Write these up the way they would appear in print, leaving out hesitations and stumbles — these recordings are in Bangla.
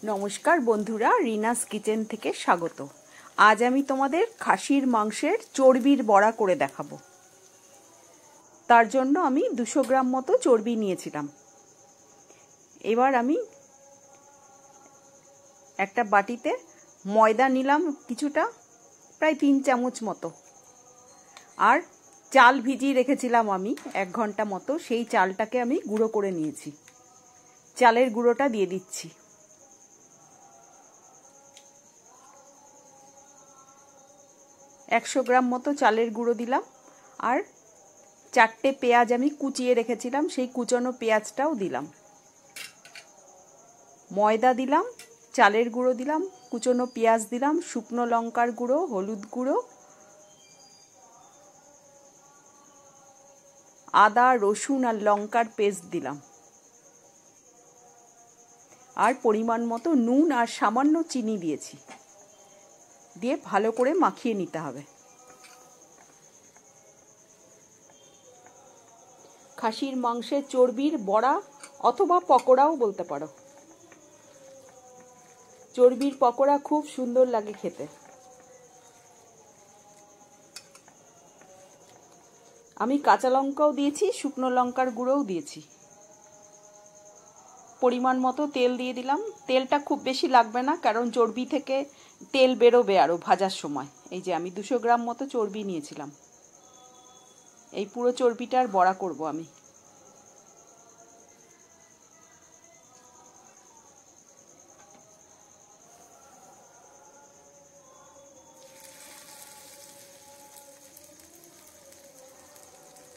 নমস্কার বন্ধুরা, রিনাস কিচেন থেকে স্বাগত। আজ আমি তোমাদের খাসির মাংসের চর্বির বড়া করে দেখাবো। তার জন্য আমি 200 গ্রাম মতো চর্বি নিয়েছিলাম। এবার আমি একটা বাটিতে ময়দা নিলাম কিছুটা, প্রায় 3 চামচ মতো, আর চাল ভিজিয়ে রেখেছিলাম আমি 1 ঘন্টা মতো। সেই চালটাকে আমি গুঁড়ো করে নিয়েছি। চালের গুঁড়োটা দিয়ে দিচ্ছি। একশো গ্রাম মতো চালের গুঁড়ো দিলাম, আর 4টে পেঁয়াজ আমি কুচিয়ে রেখেছিলাম, সেই কুচনো পেঁয়াজটাও দিলাম। ময়দা দিলাম, চালের গুঁড়ো দিলাম, কুচনো পেঁয়াজ দিলাম, শুকনো লঙ্কার গুঁড়ো, হলুদ গুঁড়ো, আদা রসুন আর লঙ্কার পেস্ট দিলাম, আর পরিমাণ মতো নুন আর সামান্য চিনি দিয়েছি। দিয়ে ভালো করে মাখিয়ে নিতে হবে। খাসির মাংসের চর্বির বড়া অথবা পকোড়াও বলতে পারো। চর্বির পকোড়া খুব সুন্দর লাগে খেতে। আমি কাঁচা লঙ্কাও দিয়েছি, শুকনো লঙ্কার গুঁড়োও দিয়েছি। পরিমাণ মতো তেল দিয়ে দিলাম। তেলটা খুব বেশি লাগবে না, কারণ চর্বি থেকে তেল বেরোবে আরও ভাজার সময়। এই যে আমি 200 গ্রাম মতো চর্বি নিয়েছিলাম। এই পুরো চর্বিটার বড়া করব আমি।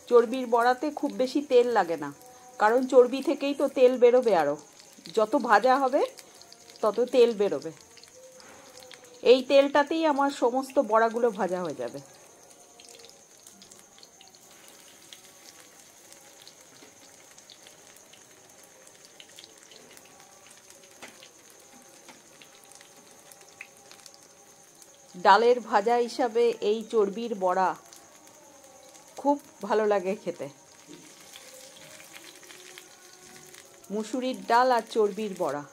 চর্বির বড়াতে খুব বেশি তেল লাগে না, কারণ চর্বি থেকেই তো তেল বেরোবে আরও। যত ভাজা হবে তত তেল বেরোবে। এই তেলটাতেই আমার সমস্ত বড়াগুলো ভাজা হয়ে যাবে। ডালের ভাজা হিসাবে এই চর্বির বড়া খুব ভালো লাগে খেতে। মুসুরির ডাল আর চর্বির বড়া।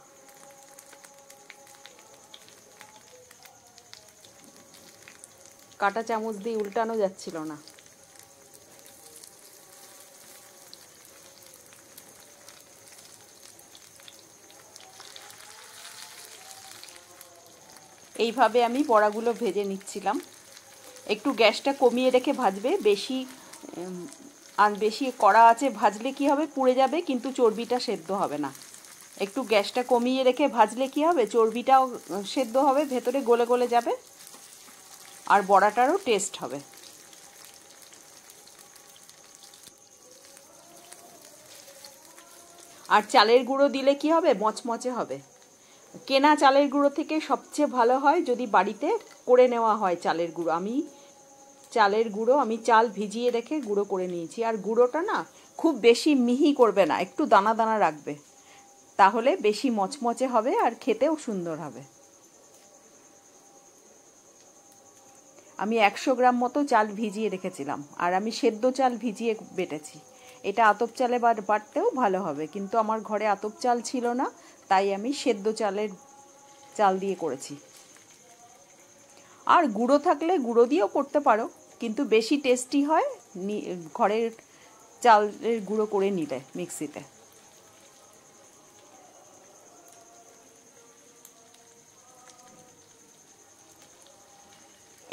কাঁটা চামচ দিয়ে উল্টানো যাচ্ছিল না। এইভাবে আমি বড়াগুলো ভেজে নিচ্ছিলাম। একটু গ্যাসটা কমিয়ে রেখে ভাজবে। বেশি কড়া আছে ভাজলে কি হবে, পুড়ে যাবে, কিন্তু চর্বিটা সেদ্ধ হবে না। একটু গ্যাসটা কমিয়ে রেখে ভাজলে কি হবে, চর্বিটাও সেদ্ধ হবে, ভেতরে গলে গলে যাবে, আর বড়াটারও টেস্ট হবে। আর চালের গুঁড়ো দিলে কি হবে, মচমচে হবে। কেনা চালের গুঁড়ো থেকে সবচেয়ে ভালো হয় যদি বাড়িতে করে নেওয়া হয় চালের গুঁড়ো। আমি চাল ভিজিয়ে রেখে গুঁড়ো করে নিয়েছি। আর গুঁড়োটা না খুব বেশি মিহি করবে না, একটু দানা দানা রাখবে, তাহলে বেশি মচমচে হবে আর খেতেও সুন্দর হবে। আমি 100 গ্রাম মতো চাল ভিজিয়ে রেখেছিলাম, আর আমি সেদ্ধ চাল ভিজিয়ে বেটেছি। এটা আতপ চালে বাটতেও ভালো হবে, কিন্তু আমার ঘরে আতপ চাল ছিল না, তাই আমি সেদ্ধ চাল দিয়ে করেছি। আর গুঁড়ো থাকলে গুঁড়ো দিয়েও করতে পারো, কিন্তু বেশি টেস্টি হয় ঘরের চালের গুঁড়ো করে নিলে মিক্সিতে।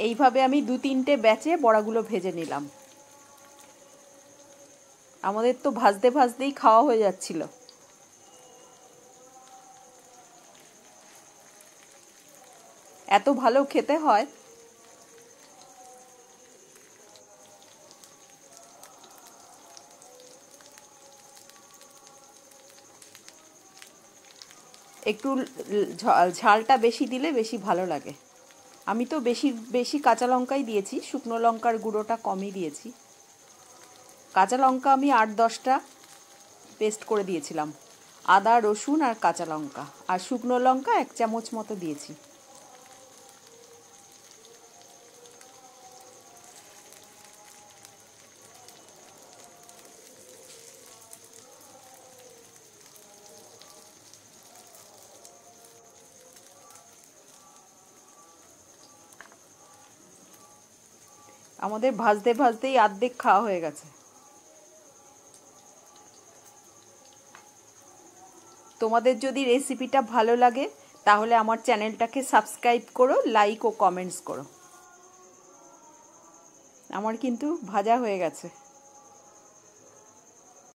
এইভাবে আমি 2-3টে ব্যাচে বড়াগুলো ভেজে নিলাম। আমাদের তো ভাজতে ভাজতেই খাওয়া হয়ে যাচ্ছিল। এত ভালো খেতে হয়। একটু ঝালটা বেশি দিলে বেশি ভালো লাগে। আমি তো বেশি কাঁচা লঙ্কাই দিয়েছি, শুকনো লঙ্কার গুঁড়োটা কমই দিয়েছি। কাঁচা লঙ্কা আমি 8-10টা পেস্ট করে দিয়েছিলাম। আদা রসুন আর কাঁচা লঙ্কা, আর শুকনো লঙ্কা 1 চামচ মতো দিয়েছি। আমাদের ভাজতে ভাজতেই অর্ধেক খাওয়া হয়ে গেছে। তোমাদের যদি রেসিপিটা ভালো লাগে তাহলে আমার চ্যানেলটাকে সাবস্ক্রাইব করো, লাইক ও কমেন্টস করো। আমার কিন্তু ভাজা হয়ে গেছে।